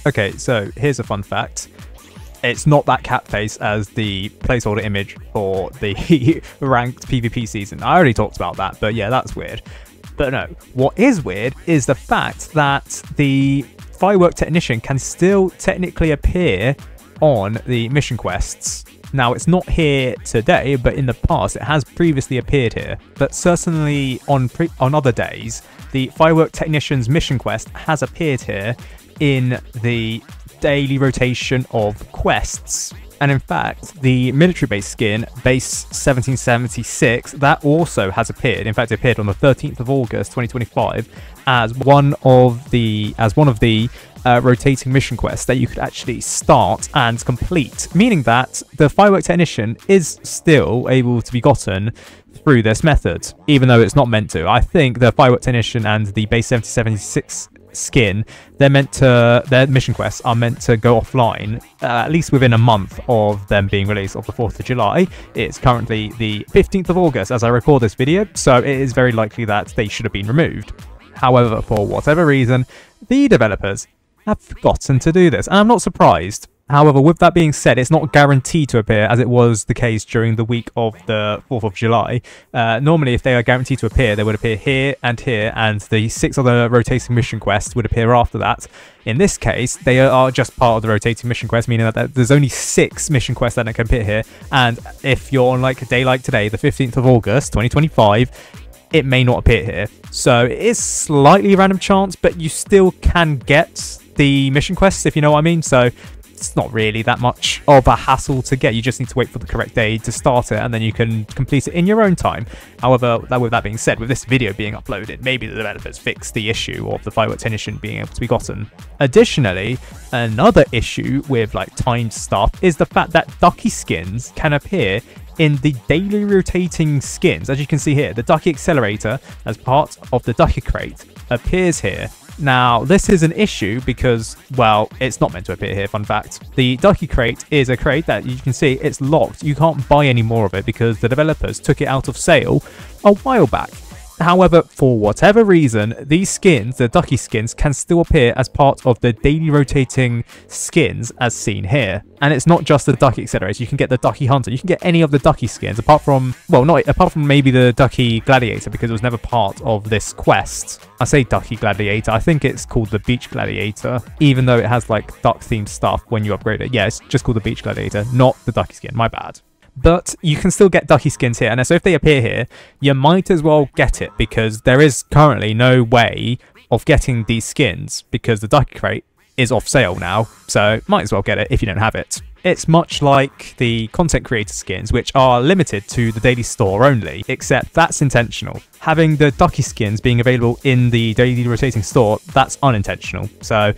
Okay, so here's a fun fact. It's not that cat face as the placeholder image for the ranked PvP season. I already talked about that, but yeah, that's weird. But no, what is weird is the fact that the Firework Technician can still technically appear on the mission quests. Now, it's not here today, but in the past, it has previously appeared here. But certainly on other days, the Firework Technician's mission quest has appeared here in the daily rotation of quests. And in fact, the military base skin, base 1776, that also has appeared. In fact, it appeared on the 13th of August 2025 as one of the rotating mission quests that you could actually start and complete, meaning that the Firework Technician is still able to be gotten through this method, even though it's not meant to. I think the Firework Technician and the base 1776 skin, their mission quests are meant to go offline at least within a month of them being released, of the 4th of July. It's currently the 15th of August as I record this video, so it is very likely that they should have been removed. However, for whatever reason, the developers have forgotten to do this, and I'm not surprised. However, with that being said, it's not guaranteed to appear, as it was the case during the week of the 4th of July. Normally, if they are guaranteed to appear, they would appear here, and the 6 other rotating mission quests would appear after that. In this case, they are just part of the rotating mission quest, meaning that there's only 6 mission quests that can appear here. And if you're on like a day like today, the 15th of August, 2025, it may not appear here. So it is slightly random chance, but you still can get the mission quests, if you know what I mean. So it's not really that much of a hassle to get. You just need to wait for the correct day to start it, and then you can complete it in your own time. However, with that being said, with this video being uploaded, maybe the developers fixed the issue of the Firework Technician being able to be gotten. Additionally, another issue with like timed stuff is the fact that ducky skins can appear in the daily rotating skins. As you can see here, the ducky accelerator as part of the ducky crate appears here. Now, this is an issue because, well, it's not meant to appear here, fun fact. The ducky crate is a crate that you can see it's locked. You can't buy any more of it because the developers took it out of sale a while back. However, for whatever reason, these skins, the ducky skins, can still appear as part of the daily rotating skins as seen here. And it's not just the ducky accelerator, you can get the ducky hunter, you can get any of the ducky skins apart from, well, not apart from maybe the ducky gladiator, because it was never part of this quest. I say ducky gladiator, I think it's called the beach gladiator, even though it has like duck themed stuff when you upgrade it. Yeah, it's just called the beach gladiator, not the ducky skin, my bad. But you can still get ducky skins here, and so if they appear here, you might as well get it, because there is currently no way of getting these skins because the ducky crate is off sale now, so might as well get it if you don't have it. It's much like the content creator skins, which are limited to the daily store only, except that's intentional. Having the ducky skins being available in the daily rotating store, that's unintentional. So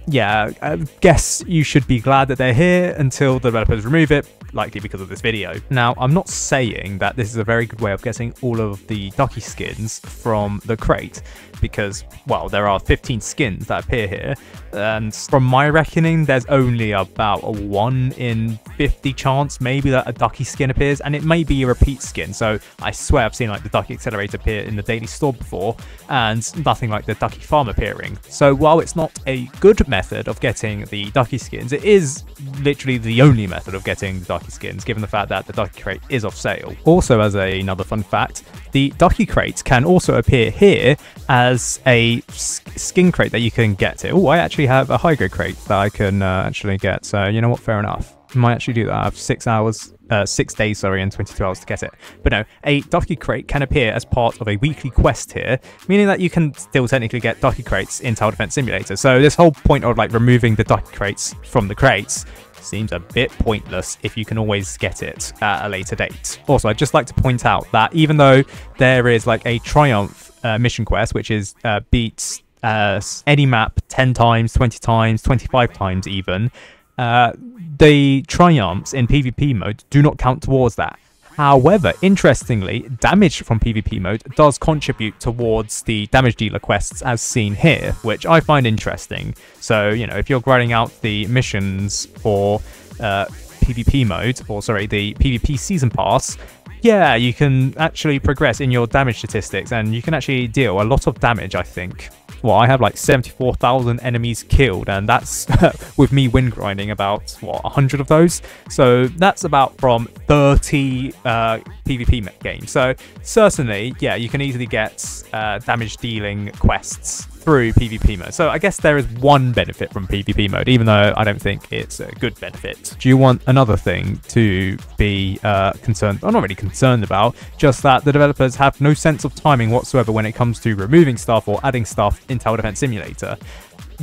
yeah, I guess you should be glad that they're here until the developers remove it, likely because of this video. Now, I'm not saying that this is a very good way of getting all of the ducky skins from the crate, because, well, there are 15 skins that appear here, and from my reckoning, there's only about a 1 in 50 chance maybe that a ducky skin appears, and it may be a repeat skin. So I swear I've seen like the ducky accelerator appear in the daily store before, and nothing like the ducky farm appearing. So while it's not a good method of getting the ducky skins, it is literally the only method of getting the ducky skins, given the fact that the ducky crate is off sale. Also, as another fun fact, the ducky crate can also appear here as a skin crate that you can get to. Oh, I actually have a high grade crate that I can actually get, so you know what, fair enough. I might actually do that. I have 6 days, sorry, and 22 hours to get it. But no, a ducky crate can appear as part of a weekly quest here, meaning that you can still technically get ducky crates in Tower Defense Simulator. So this whole point of like removing the ducky crates from the crates seems a bit pointless if you can always get it at a later date. Also, I'd just like to point out that even though there is like a Triumph mission quest, which is beats any map 10 times, 20 times, 25 times even, the triumphs in PvP mode do not count towards that. However, interestingly, damage from PvP mode does contribute towards the damage dealer quests as seen here, which I find interesting. So, you know, if you're grinding out the missions for PvP mode, or sorry, the PvP season pass, yeah, you can actually progress in your damage statistics, and you can actually deal a lot of damage, I think. Well, I have like 74,000 enemies killed, and that's with me win grinding about, what, 100 of those? So that's about from 30 PvP games. So certainly, yeah, you can easily get damage dealing quests through PvP mode. So I guess there is one benefit from PvP mode, even though I don't think it's a good benefit. Do you want another thing to be concerned? I'm not really concerned about, just that the developers have no sense of timing whatsoever when it comes to removing stuff or adding stuff in Tower Defense Simulator.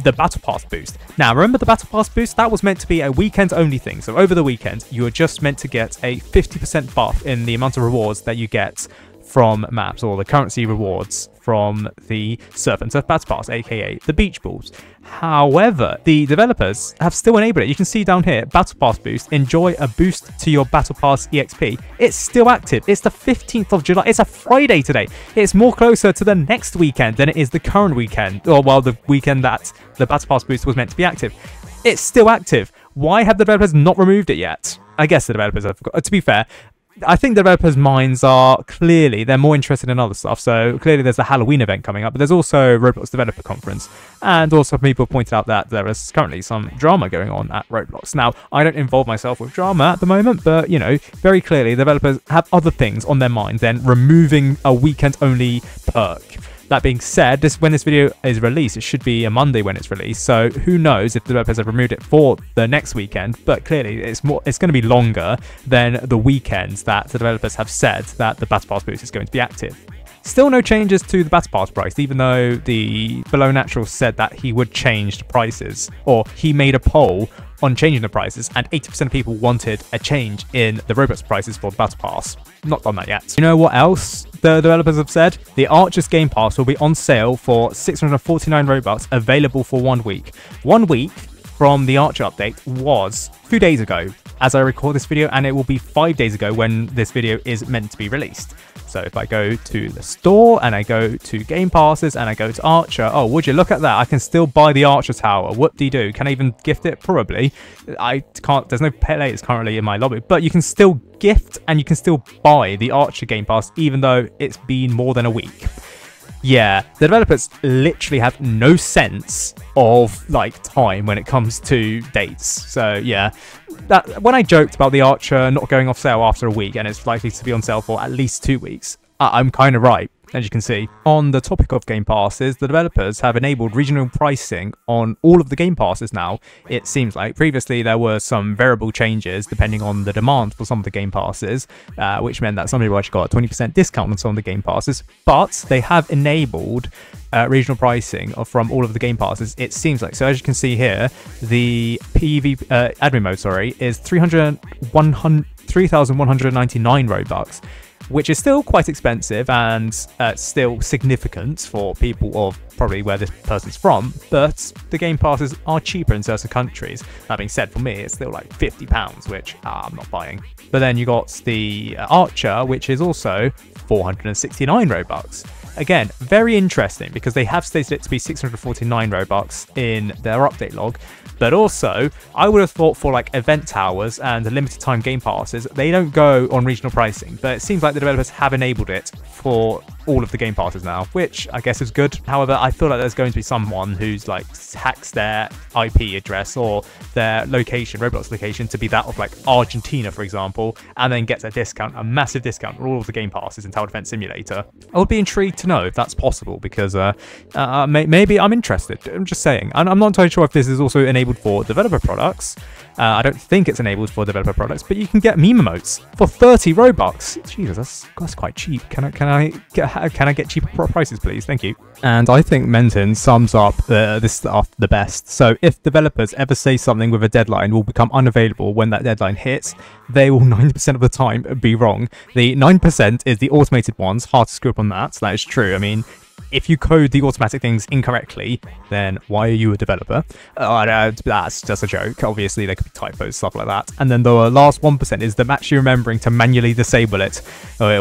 The Battle Pass boost. Now, remember the Battle Pass boost? That was meant to be a weekend only thing. So over the weekend, you were just meant to get a 50% buff in the amount of rewards that you get from maps, or the currency rewards from the Surf and Turf Battle Pass, aka the beach balls. However, the developers have still enabled it. You can see down here, Battle Pass boost, enjoy a boost to your Battle Pass EXP. It's still active. It's the 15th of July. It's a Friday today. It's more closer to the next weekend than it is the current weekend, or well, the weekend that the Battle Pass boost was meant to be active. It's still active. Why have the developers not removed it yet? I guess the developers have, to be fair, I think developers' minds are clearly, they're more interested in other stuff. So clearly there's a Halloween event coming up, but there's also Roblox Developer Conference. And also people pointed out that there is currently some drama going on at Roblox. Now, I don't involve myself with drama at the moment, but, you know, very clearly developers have other things on their mind than removing a weekend-only perk. That being said, when this video is released, it should be a Monday when it's released, so who knows if the developers have removed it for the next weekend, but clearly it's going to be longer than the weekends that the developers have said that the Battle Pass boost is going to be active. Still no changes to the Battle Pass price, even though the Below Natural said that he would change the prices, or he made a poll on changing the prices, and 80% of people wanted a change in the Robux prices for the Battle Pass. Not done that yet. You know what else the developers have said? The Archer's Game Pass will be on sale for 649 Robux, available for 1 week. 1 week from the Archer update was 2 days ago as I record this video, and it will be 5 days ago when this video is meant to be released. So if I go to the store and I go to Game Passes and I go to Archer, oh, would you look at that? I can still buy the Archer Tower. Whoop-de-doo. Can I even gift it? Probably. I can't. There's no players currently in my lobby, but you can still gift and you can still buy the Archer Game Pass, even though it's been more than a week. Yeah, the developers literally have no sense of like time when it comes to dates. So yeah, that when I joked about the Archer not going off sale after a week and it's likely to be on sale for at least 2 weeks, I'm kind of right. As you can see, on the topic of Game Passes, the developers have enabled regional pricing on all of the Game Passes now. It seems like previously there were some variable changes depending on the demand for some of the Game Passes, which meant that some people actually got a 20% discount on some of the Game Passes, but they have enabled regional pricing from all of the Game Passes, it seems like. So as you can see here, the admin mode, is 3,199 Robux, which is still quite expensive and still significant for people of probably where this person's from, but the Game Passes are cheaper in certain countries. That being said, for me, it's still like £50, which I'm not buying. But then you got the Archer, which is also 469 Robux. Again, very interesting because they have stated it to be 649 Robux in their update log, but also I would have thought for like event towers and limited time Game Passes, they don't go on regional pricing, but it seems like the developers have enabled it for all of the Game Passes now, which I guess is good. However, I feel like there's going to be someone who's like hacks their IP address or their location, Roblox location, to be that of like Argentina, for example, and then gets a discount, a massive discount on all of the Game Passes in Tower Defense Simulator. I would be intrigued to know if that's possible because maybe I'm interested. I'm just saying. I'm not entirely sure if this is also enabled for developer products. I don't think it's enabled for developer products, but you can get meme emotes for 30 Robux. Jesus, that's quite cheap. Can I get cheaper prices, please? Thank you. And I think Menton sums up this stuff the best. So if developers ever say something with a deadline will become unavailable when that deadline hits, they will 90% of the time be wrong. The 9% is the automated ones. Hard to screw up on that. So that is true. I mean, if you code the automatic things incorrectly, then why are you a developer? That's just a joke. Obviously, there could be typos, stuff like that. And then the last 1% is them actually remembering to manually disable it,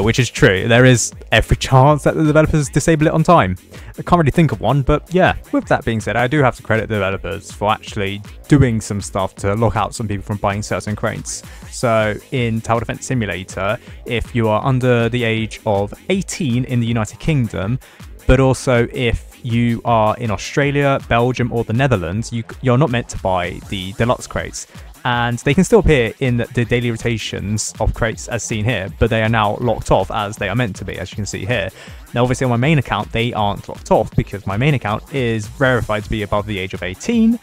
which is true. There is every chance that the developers disable it on time. I can't really think of one, but yeah, with that being said, I do have to credit the developers for actually doing some stuff to lock out some people from buying certain crates. So in Tower Defense Simulator, if you are under the age of 18 in the United Kingdom, but also if you are in Australia, Belgium, or the Netherlands, you're not meant to buy the deluxe crates. And they can still appear in the daily rotations of crates as seen here, but they are now locked off as they are meant to be, as you can see here. Now, obviously on my main account, they aren't locked off because my main account is verified to be above the age of 18.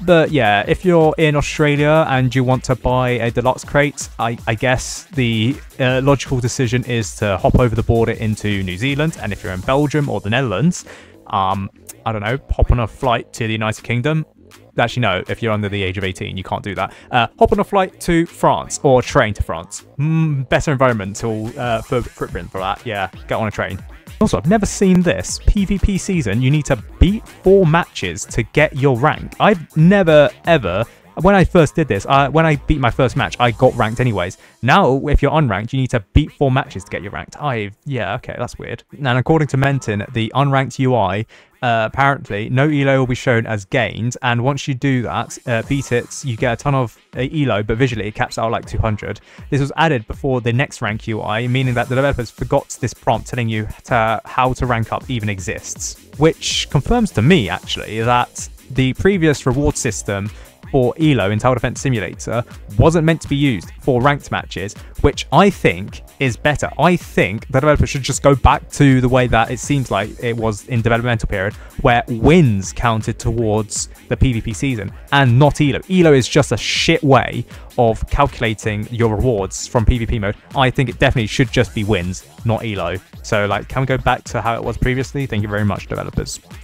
But yeah, if you're in Australia and you want to buy a deluxe crate, I guess the logical decision is to hop over the border into New Zealand. And if you're in Belgium or the Netherlands, I don't know, hop on a flight to the United Kingdom. Actually, no, if you're under the age of 18, you can't do that. Hop on a flight to France or train to France. Better environmental footprint for that. Yeah, get on a train. Also, I've never seen this. PvP season, you need to beat 4 matches to get your rank. I've never, ever... When I first did this, when I beat my first match, I got ranked anyways. Now, if you're unranked, you need to beat 4 matches to get you ranked. Yeah, okay, that's weird. And according to Menton, the unranked UI, apparently, no elo will be shown as gained. And once you do that, beat it, you get a ton of elo, but visually it caps out like 200. This was added before the next rank UI, meaning that the developers forgot this prompt telling you how to rank up even exists. Which confirms to me, actually, that the previous reward system for elo in Tower Defense Simulator wasn't meant to be used for ranked matches, which I think is better. I think the developers should just go back to the way that it seems like it was in developmental period, where wins counted towards the PvP season and not elo. Elo is just a shit way of calculating your rewards from PvP mode. I think it definitely should just be wins, not elo. So like, can we go back to how it was previously? Thank you very much, developers.